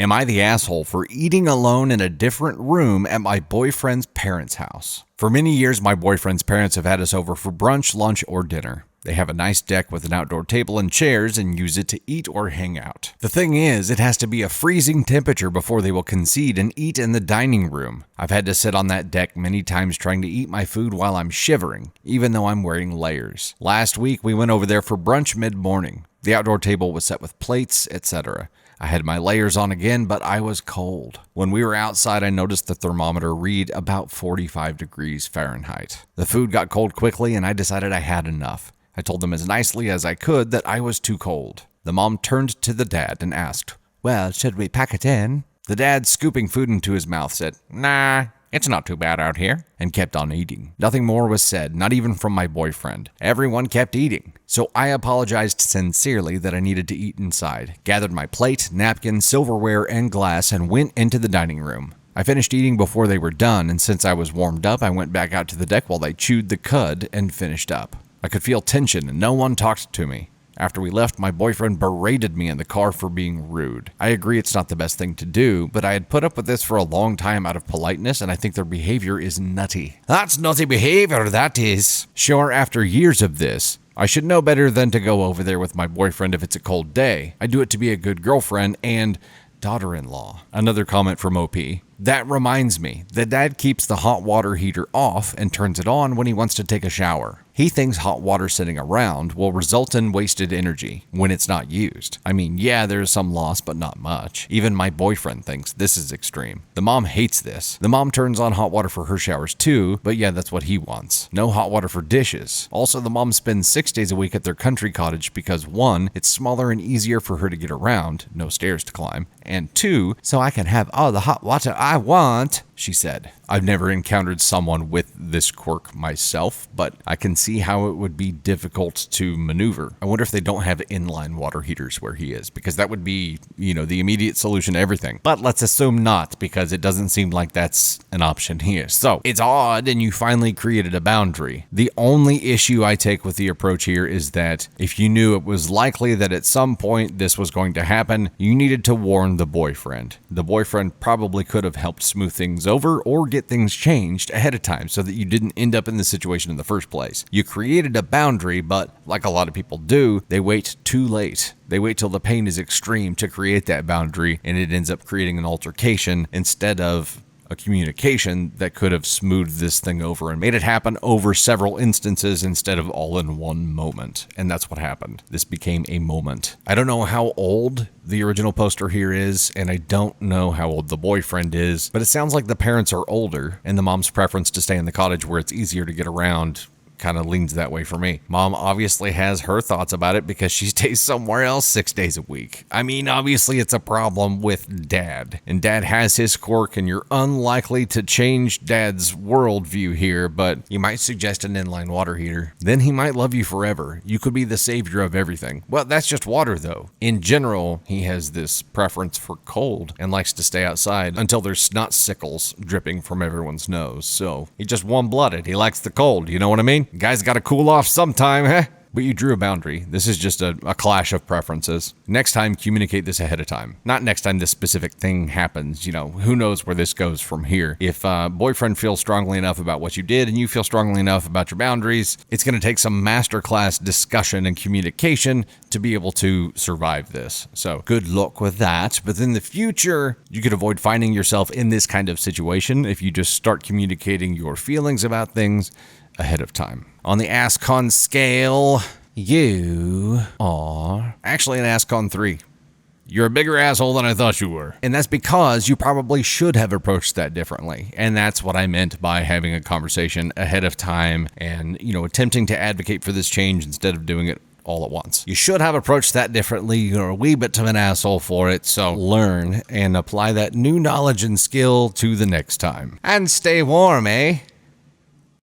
Am I the asshole for eating alone in a different room at my boyfriend's parents' house? For many years, my boyfriend's parents have had us over for brunch, lunch, or dinner. They have a nice deck with an outdoor table and chairs and use it to eat or hang out. The thing is, it has to be a freezing temperature before they will concede and eat in the dining room. I've had to sit on that deck many times trying to eat my food while I'm shivering, even though I'm wearing layers. Last week, we went over there for brunch mid-morning. The outdoor table was set with plates, etc. I had my layers on again, but I was cold. When we were outside, I noticed the thermometer read about 45 degrees Fahrenheit. The food got cold quickly, and I decided I had enough. I told them as nicely as I could that I was too cold. The mom turned to the dad and asked, "Well, should we pack it in?" The dad, scooping food into his mouth, said, "Nah, it's not too bad out here," and kept on eating. Nothing more was said, not even from my boyfriend. Everyone kept eating. So I apologized sincerely that I needed to eat inside, gathered my plate, napkin, silverware, and glass, and went into the dining room. I finished eating before they were done, and since I was warmed up, I went back out to the deck while they chewed the cud and finished up. I could feel tension and no one talked to me. After we left, my boyfriend berated me in the car for being rude. I agree it's not the best thing to do, but I had put up with this for a long time out of politeness, and I think their behavior is nutty. That's nutty behavior, that is. Sure, after years of this, I should know better than to go over there with my boyfriend if it's a cold day. I do it to be a good girlfriend and daughter-in-law. Another comment from OP. That reminds me, the dad keeps the hot water heater off and turns it on when he wants to take a shower. He thinks hot water sitting around will result in wasted energy when it's not used. I mean, yeah, there's some loss, but not much. Even my boyfriend thinks this is extreme. The mom hates this. The mom turns on hot water for her showers too, but yeah, that's what he wants. No hot water for dishes. Also, the mom spends 6 days a week at their country cottage because 1, it's smaller and easier for her to get around, no stairs to climb, and 2, so I can have all the hot water I want, she said. I've never encountered someone with this quirk myself, but I can see how it would be difficult to maneuver. I wonder if they don't have inline water heaters where he is, because that would be, the immediate solution to everything. But let's assume not, because it doesn't seem like that's an option here. So it's odd, and you finally created a boundary. The only issue I take with the approach here is that if you knew it was likely that at some point this was going to happen, you needed to warn the boyfriend. The boyfriend probably could have helped smooth things over or get things changed ahead of time so that you didn't end up in this situation in the first place. You created a boundary, but like a lot of people do, they wait too late. They wait till the pain is extreme to create that boundary, and it ends up creating an altercation instead of a communication that could have smoothed this thing over and made it happen over several instances instead of all in one moment. And that's what happened. This became a moment. I don't know how old the original poster here is, and I don't know how old the boyfriend is, but it sounds like the parents are older, and the mom's preference to stay in the cottage where it's easier to get around kind of leans that way for me. Mom obviously has her thoughts about it because she stays somewhere else 6 days a week. I mean, obviously it's a problem with dad, and dad has his quirk, and you're unlikely to change dad's worldview here, but you might suggest an inline water heater. Then he might love you forever. You could be the savior of everything. Well, that's just water though. In general, he has this preference for cold and likes to stay outside until there's snot sickles dripping from everyone's nose. So he's just warm-blooded. He likes the cold, you know what I mean? Guys gotta cool off sometime, huh? But you drew a boundary. This is just a clash of preferences. Next time, communicate this ahead of time. Not next time this specific thing happens. Who knows where this goes from here. If boyfriend feels strongly enough about what you did and you feel strongly enough about your boundaries, it's going to take some masterclass discussion and communication to be able to survive this. So good luck with that. But in the future, you could avoid finding yourself in this kind of situation if you just start communicating your feelings about things ahead of time. On the AskCon scale, you are actually an AskCon 3. You're a bigger asshole than I thought you were. And that's because you probably should have approached that differently. And that's what I meant by having a conversation ahead of time and, attempting to advocate for this change instead of doing it all at once. You should have approached that differently. You're a wee bit of an asshole for it, so learn and apply that new knowledge and skill to the next time. And stay warm, eh?